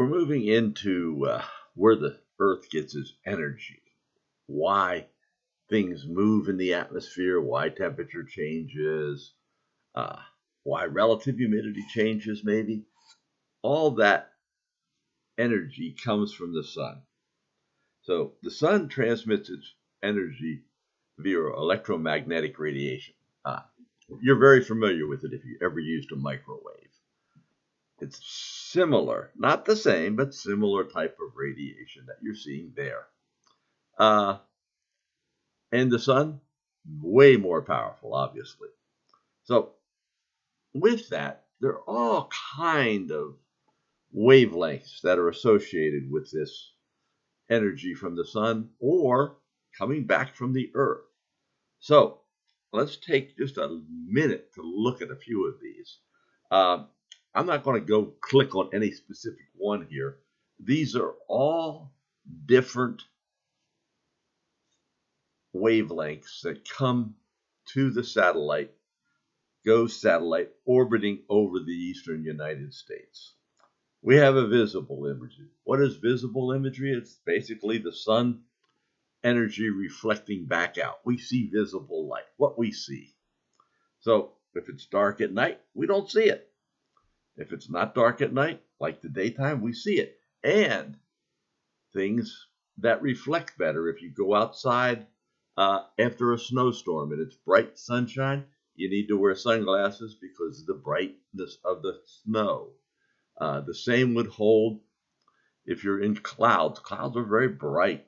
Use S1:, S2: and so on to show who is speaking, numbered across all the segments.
S1: We're moving into where the Earth gets its energy, why things move in the atmosphere, why temperature changes, why relative humidity changes maybe. All that energy comes from the sun. So the sun transmits its energy via electromagnetic radiation. You're very familiar with it if you ever used a microwave. It's similar, not the same, but similar type of radiation that you're seeing there. And the sun, way more powerful, obviously. So with that, there are all kind of wavelengths that are associated with this energy from the sun or coming back from the earth. So let's take just a minute to look at a few of these. I'm not going to go click on any specific one here. These are all different wavelengths that come to the satellite, goes satellite orbiting over the eastern United States. We have a visible imagery. What is visible imagery? It's basically the sun energy reflecting back out. We see visible light, what we see. So if it's dark at night, we don't see it. If it's not dark at night, like the daytime, we see it. And things that reflect better, if you go outside after a snowstorm and it's bright sunshine, you need to wear sunglasses because of the brightness of the snow. The same would hold if you're in clouds. Clouds are very bright.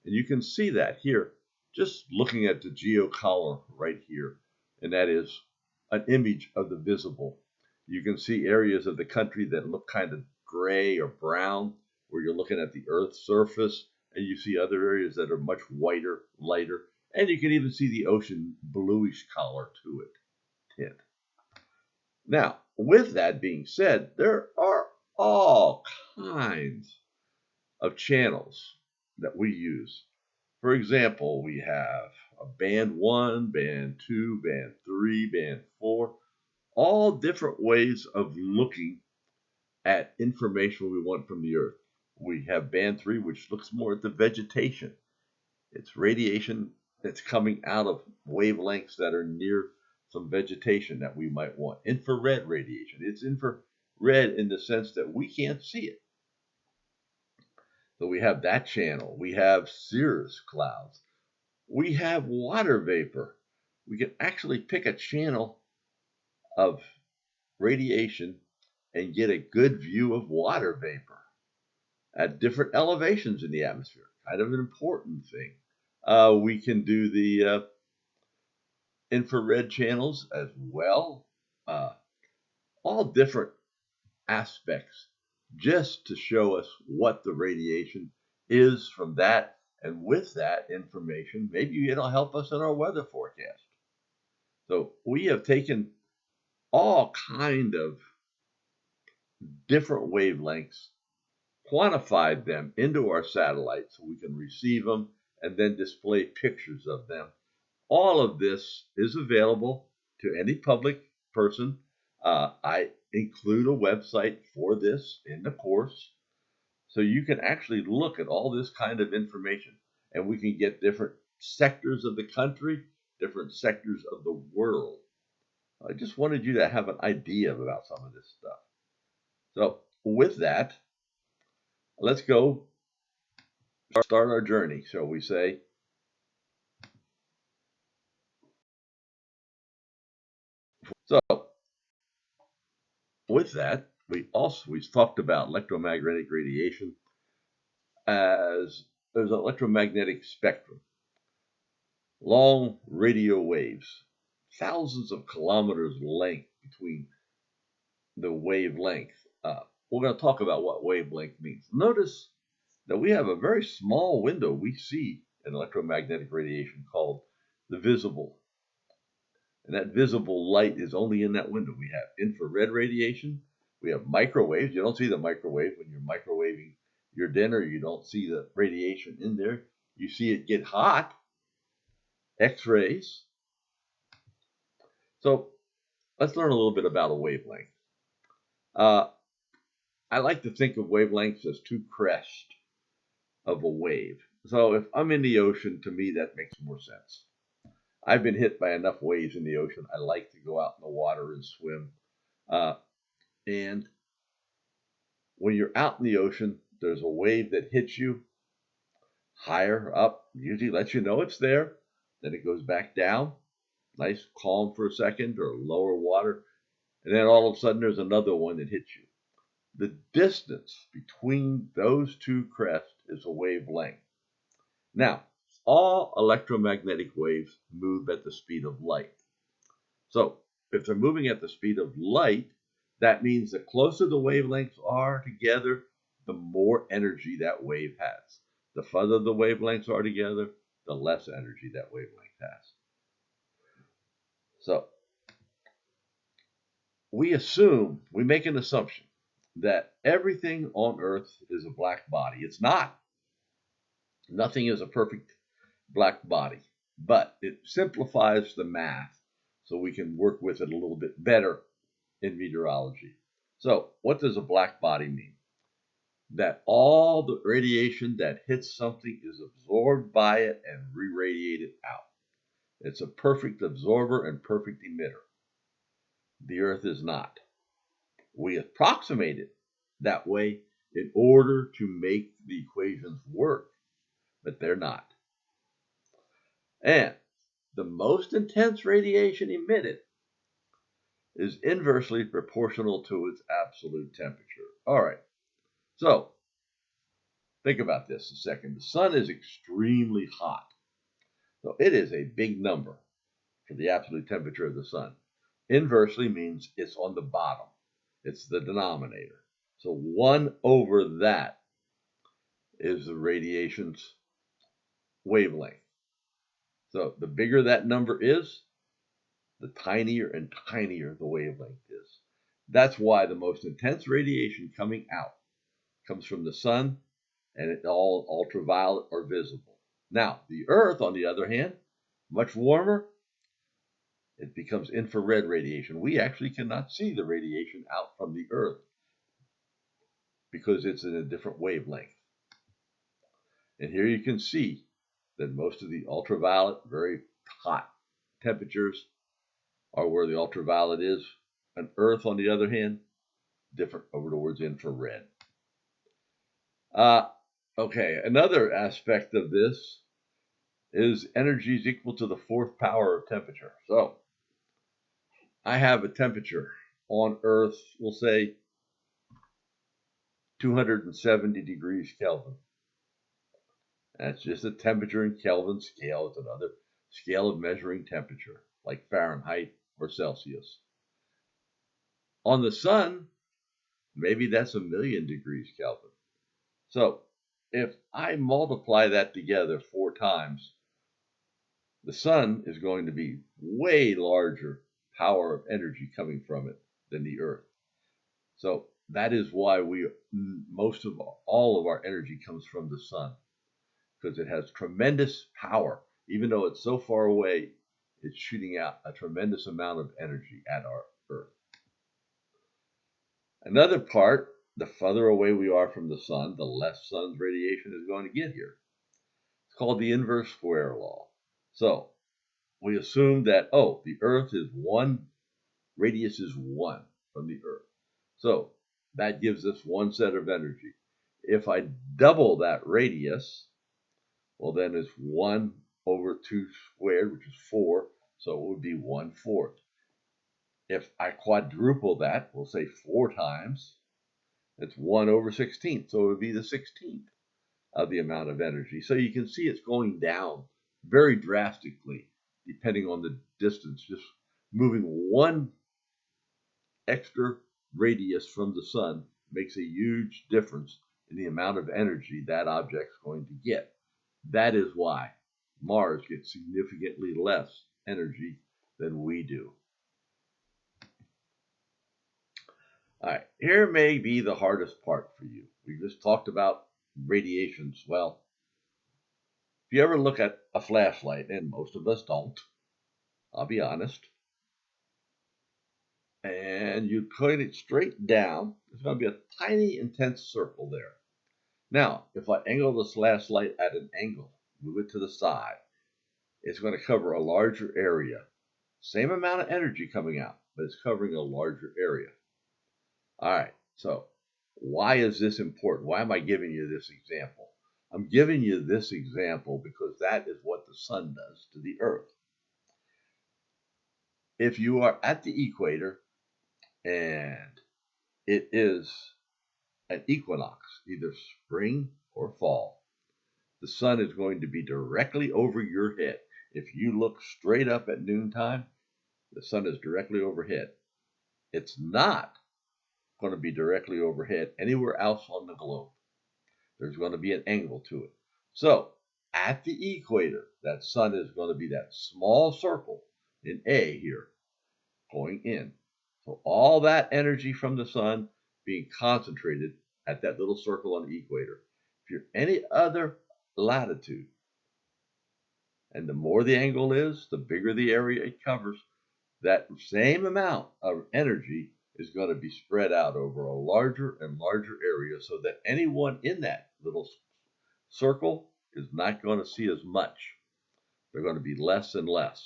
S1: And you can see that here, just looking at the geocolor right here. And that is an image of the visible. You can see areas of the country that look kind of gray or brown, where you're looking at the Earth's surface, and you see other areas that are much whiter, lighter, and you can even see the ocean bluish color to it, tint. Now, with that being said, there are all kinds of channels that we use. For example, we have a band 1, band 2, band 3, band 4, all different ways of looking at information we want from the Earth. We have band 3, which looks more at the vegetation. It's radiation that's coming out of wavelengths that are near some vegetation that we might want. Infrared radiation. It's infrared in the sense that we can't see it. So we have that channel. We have cirrus clouds. We have water vapor. We can actually pick a channel of radiation and get a good view of water vapor at different elevations in the atmosphere. Kind of an important thing. We can do the infrared channels as well. All different aspects just to show us what the radiation is from that. And with that information, maybe it'll help us in our weather forecast. So we have taken all kind of different wavelengths, quantified them into our satellite so we can receive them and then display pictures of them. All of this is available to any public person. I include a website for this in the course, so you can actually look at all this kind of information, and we can get different sectors of the country, different sectors of the world. I just wanted you to have an idea about some of this stuff. So with that, let's go start our journey, shall we say. So with that, we talked about electromagnetic radiation as there's an electromagnetic spectrum, long radio waves, thousands of kilometers length between the wavelength. We're going to talk about what wavelength means. Notice that we have a very small window we see in electromagnetic radiation called the visible. And that visible light is only in that window. We have infrared radiation. We have microwaves. You don't see the microwave when you're microwaving your dinner. You don't see the radiation in there. You see it get hot. X-rays. So let's learn a little bit about a wavelength. I like to think of wavelengths as two crests of a wave. So if I'm in the ocean, to me, that makes more sense. I've been hit by enough waves in the ocean. I like to go out in the water and swim. And when you're out in the ocean, there's a wave that hits you higher up, usually lets you know it's there. Then it goes back down, nice calm for a second, or lower water. And then all of a sudden there's another one that hits you. The distance between those two crests is a wavelength. Now, all electromagnetic waves move at the speed of light. So if they're moving at the speed of light, that means the closer the wavelengths are together, the more energy that wave has. The further the wavelengths are together, the less energy that wavelength has. So we make an assumption that everything on Earth is a black body. It's not. Nothing is a perfect black body, but it simplifies the math so we can work with it a little bit better in meteorology. So what does a black body mean? That all the radiation that hits something is absorbed by it and re-radiated out. It's a perfect absorber and perfect emitter. The Earth is not. We approximate it that way in order to make the equations work, but they're not. And the most intense radiation emitted is inversely proportional to its absolute temperature. All right, so think about this a second. The sun is extremely hot. So it is a big number for the absolute temperature of the sun. Inversely means it's on the bottom. It's the denominator. So 1 over that is the radiation's wavelength. So the bigger that number is, the tinier and tinier the wavelength is. That's why the most intense radiation coming out comes from the sun, and it's all ultraviolet or visible. Now, the Earth, on the other hand, much warmer, it becomes infrared radiation. We actually cannot see the radiation out from the Earth because it's in a different wavelength. And here you can see that most of the ultraviolet, very hot temperatures are where the ultraviolet is. On Earth, on the other hand, different over towards infrared. Okay, another aspect of this is energy is equal to the fourth power of temperature. So I have a temperature on Earth, we'll say 270 degrees Kelvin. That's just a temperature in Kelvin scale. It's another scale of measuring temperature, like Fahrenheit or Celsius. On the sun, maybe that's 1,000,000 degrees Kelvin. So if I multiply that together 4 times, the sun is going to be way larger power of energy coming from it than the Earth. So that is why most of all of our energy comes from the sun, because it has tremendous power. Even though it's so far away, it's shooting out a tremendous amount of energy at our Earth. Another part, the further away we are from the sun, the less sun's radiation is going to get here. It's called the inverse square law. So we assume that, the Earth is 1, radius is 1 from the Earth. So that gives us 1 set of energy. If I double that radius, well, then it's 1 over 2 squared, which is 4, so it would be 1/4. If I quadruple that, we'll say 4 times, it's 1 over 16, so it would be the 16th of the amount of energy. So you can see it's going down very drastically, depending on the distance. Just moving 1 extra radius from the sun makes a huge difference in the amount of energy that object's going to get. That is why Mars gets significantly less energy than we do. All right, here may be the hardest part for you. We just talked about radiations. Well, if you ever look at a flashlight, and most of us don't, I'll be honest, and you point it straight down, there's going to be a tiny intense circle there. Now, if I angle this flashlight at an angle, move it to the side, it's going to cover a larger area. Same amount of energy coming out, but it's covering a larger area. All right, so why is this important? Why am I giving you this example? I'm giving you this example because that is what the sun does to the earth. If you are at the equator and it is an equinox, either spring or fall, the sun is going to be directly over your head. If you look straight up at noontime, the sun is directly overhead. It's not going to be directly overhead anywhere else on the globe. There's going to be an angle to it. So at the equator, that sun is going to be that small circle in A here going in. So all that energy from the sun being concentrated at that little circle on the equator. If you're any other latitude, and the more the angle is, the bigger the area it covers, that same amount of energy is going to be spread out over a larger and larger area so that anyone in that little circle is not going to see as much. They're going to be less and less.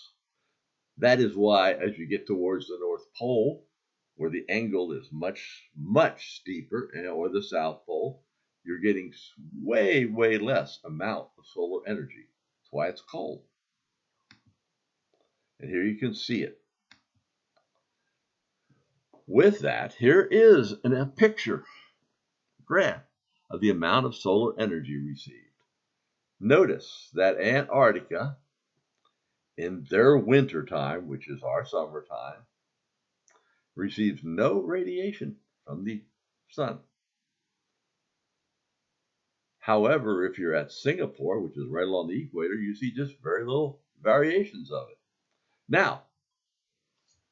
S1: That is why as you get towards the North Pole, where the angle is much, much steeper, or the South Pole, you're getting way, way less amount of solar energy. That's why it's cold. And here you can see it. With that, here is a picture graph of the amount of solar energy received. Notice that Antarctica, in their winter time, which is our summertime, receives no radiation from the sun. However, if you're at Singapore, which is right along the equator, you see just very little variations of it. Now,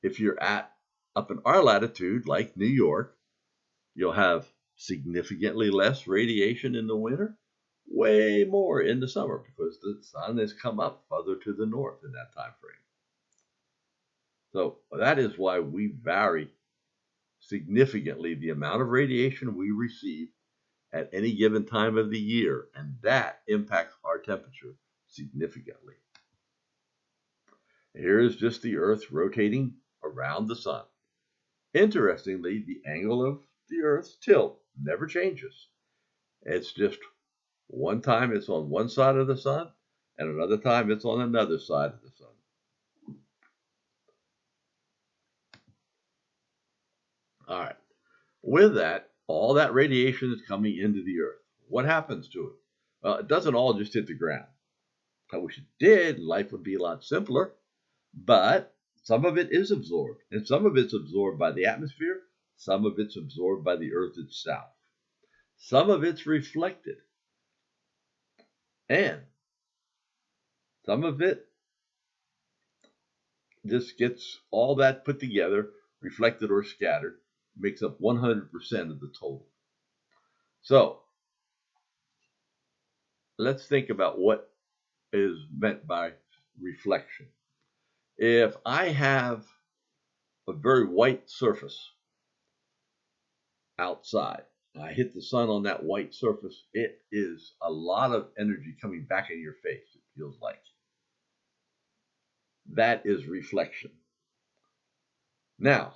S1: if you're up in our latitude, like New York, you'll have significantly less radiation in the winter, way more in the summer, because the sun has come up further to the north in that time frame. So that is why we vary significantly the amount of radiation we receive at any given time of the year, and that impacts our temperature significantly. Here is just the Earth rotating around the sun. Interestingly, the angle of the Earth's tilt never changes. It's just one time it's on one side of the sun, and another time it's on another side of the sun. All right. With that, all that radiation is coming into the Earth. What happens to it? Well, it doesn't all just hit the ground. I wish it did. Life would be a lot simpler. But some of it is absorbed, and some of it's absorbed by the atmosphere. Some of it's absorbed by the Earth itself. Some of it's reflected. And some of it just gets all that put together, reflected or scattered, makes up 100% of the total. So let's think about what is meant by reflection. If I have a very white surface outside, and I hit the sun on that white surface, it is a lot of energy coming back in your face, it feels like. That is reflection. Now,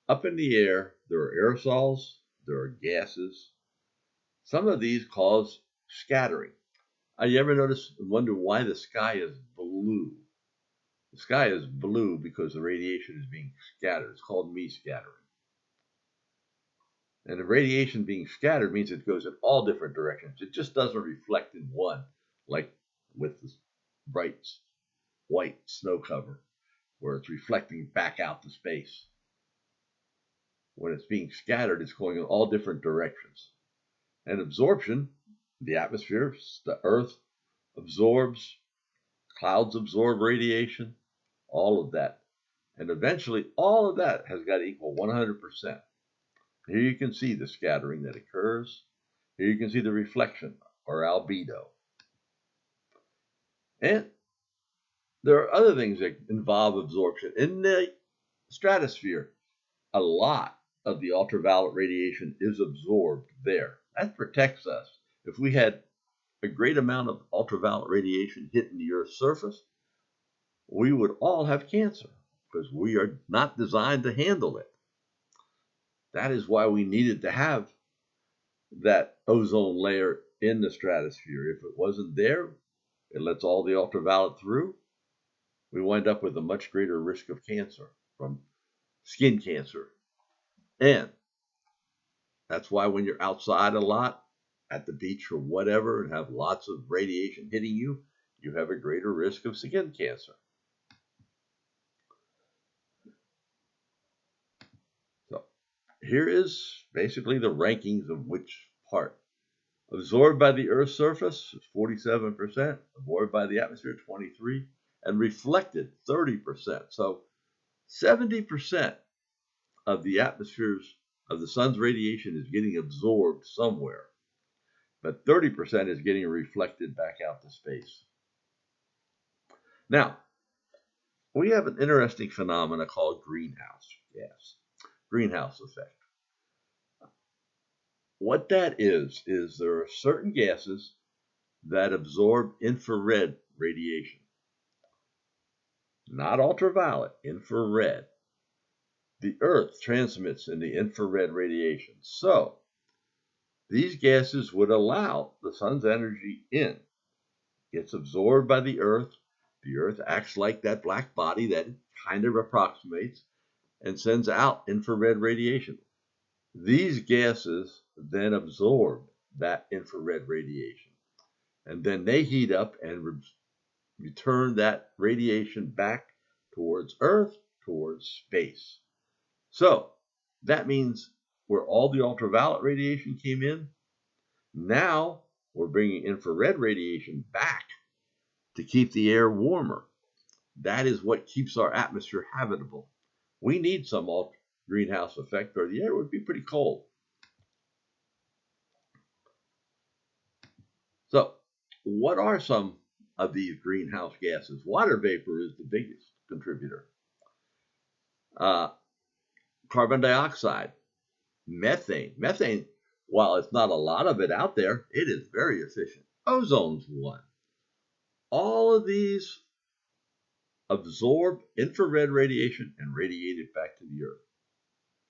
S1: up in the air, there are aerosols, there are gases. Some of these cause scattering. You ever notice and wonder why the sky is blue? The sky is blue because the radiation is being scattered. It's called me-scattering. And the radiation being scattered means it goes in all different directions. It just doesn't reflect in one, like with the bright white snow cover, where it's reflecting back out to space. When it's being scattered, it's going in all different directions. And absorption, the atmosphere, the Earth absorbs, clouds absorb radiation, all of that. And eventually, all of that has got to equal 100%. Here you can see the scattering that occurs. Here you can see the reflection, or albedo. And there are other things that involve absorption. In the stratosphere, a lot of the ultraviolet radiation is absorbed there. That protects us. If we had a great amount of ultraviolet radiation hitting the Earth's surface, we would all have cancer because we are not designed to handle it. That is why we needed to have that ozone layer in the stratosphere. If it wasn't there, it lets all the ultraviolet through. We wind up with a much greater risk of cancer, from skin cancer. And that's why when you're outside a lot, at the beach or whatever, and have lots of radiation hitting you, you have a greater risk of skin cancer. So here is basically the rankings of which part. Absorbed by the Earth's surface is 47%, absorbed by the atmosphere 23%, and reflected 30%. So 70% of the sun's radiation is getting absorbed somewhere, but 30% is getting reflected back out to space. Now, we have an interesting phenomena called greenhouse effect. What that is there are certain gases that absorb infrared radiation. Not ultraviolet, infrared. The Earth transmits in the infrared radiation. So, these gases would allow the sun's energy in. Gets absorbed by the Earth. The Earth acts like that black body that it kind of approximates and sends out infrared radiation. These gases then absorb that infrared radiation. And then they heat up and return that radiation back towards Earth, towards space. So that means where all the ultraviolet radiation came in, now we're bringing infrared radiation back to keep the air warmer. That is what keeps our atmosphere habitable. We need some greenhouse effect, or the air would be pretty cold. So what are some of these greenhouse gases? Water vapor is the biggest contributor. Carbon dioxide, methane. Methane, while it's not a lot of it out there, it is very efficient. Ozone's one. All of these absorb infrared radiation and radiate it back to the Earth.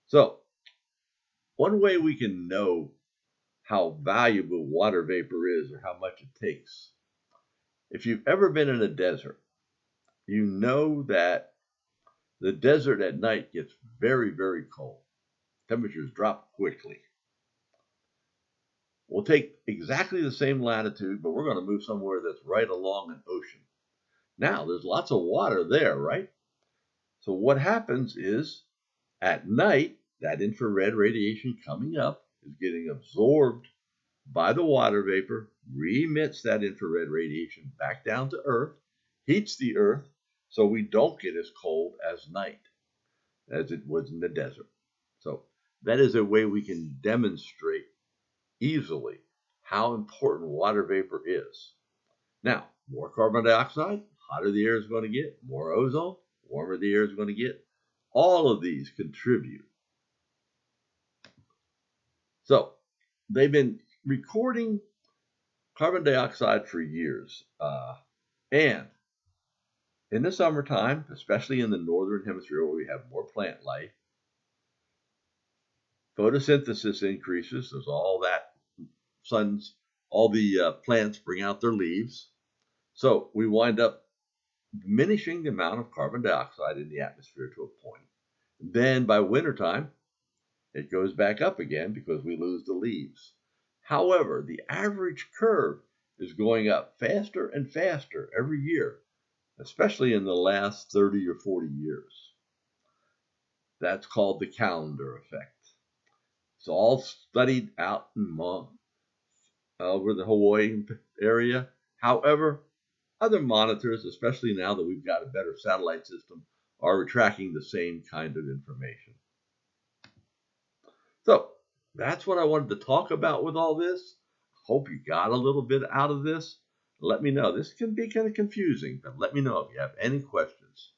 S1: So, one way we can know how valuable water vapor is or how much it takes, if you've ever been in a desert, you know that the desert at night gets very, very cold. Temperatures drop quickly. We'll take exactly the same latitude, but we're going to move somewhere that's right along an ocean. Now, there's lots of water there, right? So what happens is, at night, that infrared radiation coming up is getting absorbed by the water vapor, re-emits that infrared radiation back down to Earth, heats the Earth, so we don't get as cold as night as it was in the desert. So that is a way we can demonstrate easily how important water vapor is. Now, more carbon dioxide, hotter the air is going to get, more ozone, warmer the air is going to get. All of these contribute. So they've been recording carbon dioxide for years. And in the summertime, especially in the northern hemisphere where we have more plant life, photosynthesis increases. There's all the plants bring out their leaves. So we wind up diminishing the amount of carbon dioxide in the atmosphere to a point. Then by wintertime, it goes back up again because we lose the leaves. However, the average curve is going up faster and faster every year, especially in the last 30 or 40 years. That's called the calendar effect. It's all studied out in over the Hawaii area. However, other monitors, especially now that we've got a better satellite system, are tracking the same kind of information. So that's what I wanted to talk about with all this. Hope you got a little bit out of this. Let me know. This can be kind of confusing, but let me know if you have any questions.